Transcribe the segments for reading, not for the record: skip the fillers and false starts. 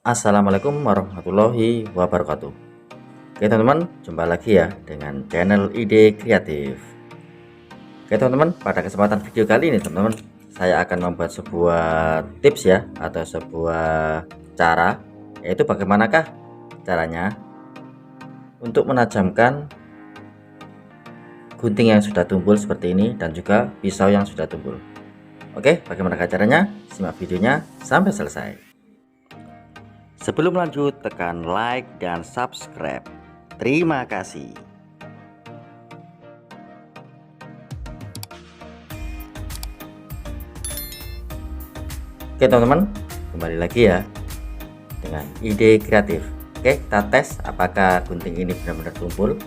Assalamualaikum warahmatullahi wabarakatuh. Oke teman-teman, jumpa lagi ya dengan channel Ide Kreatif. Oke teman-teman, pada kesempatan video kali ini teman-teman, saya akan membuat sebuah tips ya, atau sebuah cara, yaitu bagaimanakah caranya untuk menajamkan gunting yang sudah tumpul seperti ini dan juga pisau yang sudah tumpul. Oke, bagaimanakah caranya? Simak videonya sampai selesai. Sebelum lanjut, tekan like dan subscribe. Terima kasih. Oke teman-teman, kembali lagi ya dengan Ide Kreatif. Oke, kita tes apakah gunting ini benar-benar tumpul.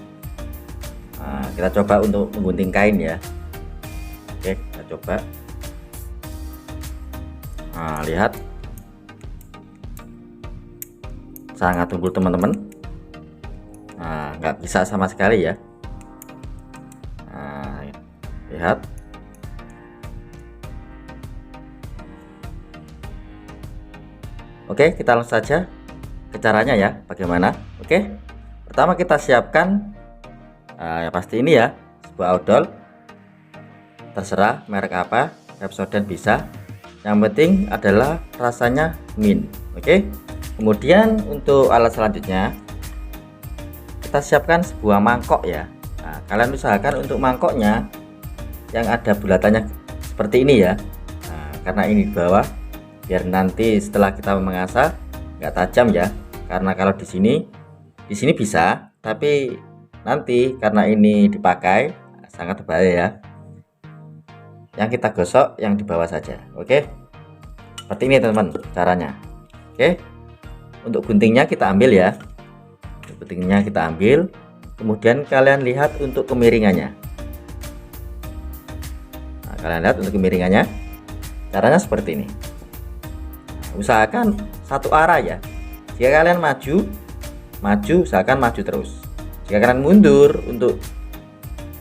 Kita coba untuk menggunting kain ya. Oke, kita coba. Lihat, sangat tumpul teman-teman. Nggak bisa sama sekali ya. Lihat. Oke, kita langsung saja ke caranya ya, bagaimana. Oke, pertama kita siapkan ya pasti ini ya, sebuah odol, terserah merek apa, Pepsodent bisa, yang penting adalah rasanya mint. Oke, kemudian untuk alat selanjutnya kita siapkan sebuah mangkok ya. Kalian usahakan untuk mangkoknya yang ada bulatannya seperti ini ya, karena ini di bawah, biar nanti setelah kita mengasah nggak tajam ya. Karena kalau di sini bisa, tapi nanti karena ini dipakai sangat berbahaya ya. Yang kita gosok yang di bawah saja. Oke, seperti ini teman-teman caranya. Oke, untuk guntingnya kita ambil ya. Guntingnya kita ambil, kemudian kalian lihat untuk kemiringannya. Kalian lihat untuk kemiringannya, caranya seperti ini. Usahakan satu arah ya. Jika kalian maju, usahakan maju terus. Jika kalian mundur untuk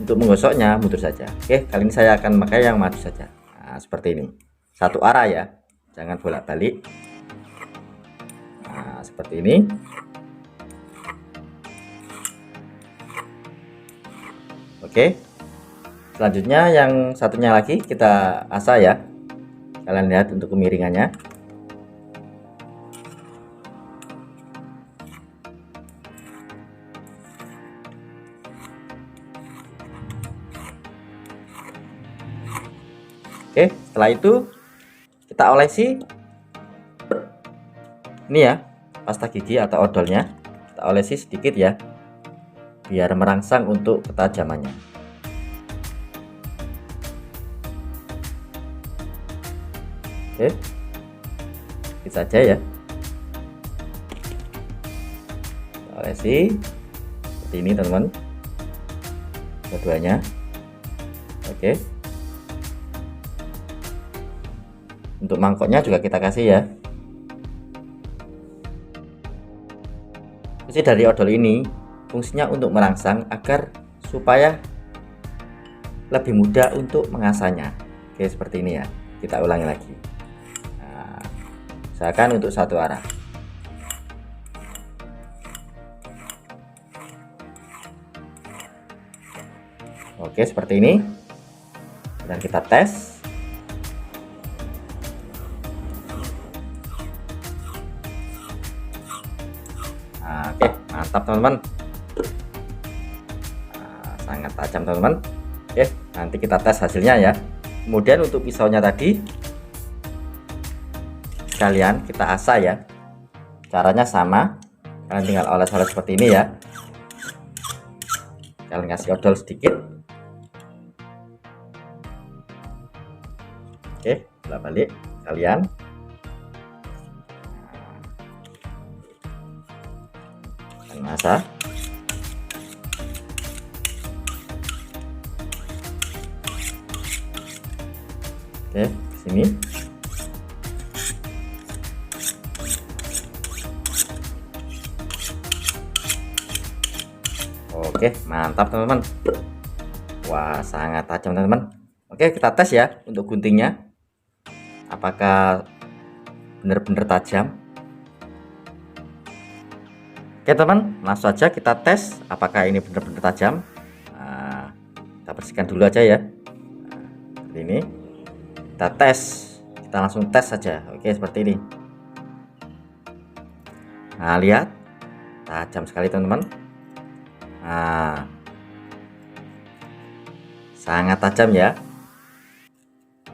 menggosoknya, mundur saja. Oke, kali ini saya akan pakai yang maju saja. Seperti ini, satu arah ya, jangan bolak-balik. Seperti ini. Oke, selanjutnya yang satunya lagi kita asah ya. Kalian lihat untuk kemiringannya. Oke, setelah itu kita olesi ini ya, pasta gigi atau odolnya kita olesi sedikit ya, biar merangsang untuk ketajamannya. Oke, sedikit saja ya, kita olesi seperti ini teman-teman, keduanya. Oke, untuk mangkoknya juga kita kasih ya. Fungsi dari odol ini fungsinya untuk merangsang agar supaya lebih mudah untuk mengasahnya. Oke, seperti ini ya, kita ulangi lagi. Usahakan untuk satu arah. Oke, seperti ini, dan kita tes. Oke, mantap teman-teman. Sangat tajam teman-teman. Oke, nanti kita tes hasilnya ya. Kemudian untuk pisaunya tadi kalian kita asah ya. Caranya sama, kalian tinggal oles-oles seperti ini ya. Kalian kasih odol sedikit. Oke, bolak balik kalian. Asah. Oke, sini. Oke, mantap teman-teman. Wah, sangat tajam teman-teman. Oke, kita tes ya untuk guntingnya, apakah benar-benar tajam. Oke teman, langsung aja kita tes apakah ini benar-benar tajam. Nah, kita bersihkan dulu aja ya. Nah, seperti ini. Kita tes, kita langsung tes saja. Oke, seperti ini. Nah, lihat, tajam sekali teman-teman. Nah, sangat tajam ya.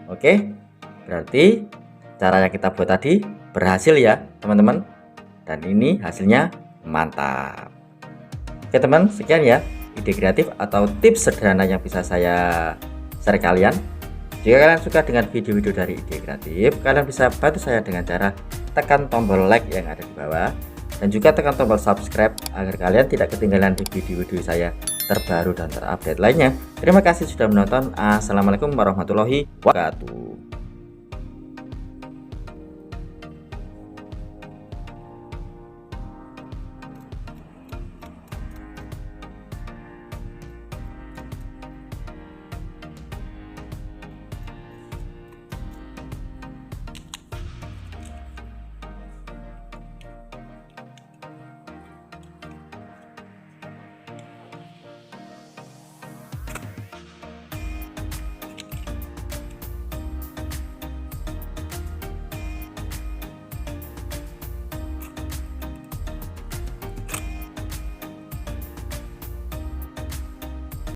Oke, berarti cara yang kita buat tadi berhasil ya teman-teman. Dan ini hasilnya mantap. Oke teman, sekian ya ide kreatif atau tips sederhana yang bisa saya share kalian. Jika kalian suka dengan video-video dari ide kreatif, kalian bisa bantu saya dengan cara tekan tombol like yang ada di bawah dan juga tekan tombol subscribe agar kalian tidak ketinggalan di video-video saya terbaru dan terupdate lainnya. Terima kasih sudah menonton. Assalamualaikum warahmatullahi wabarakatuh.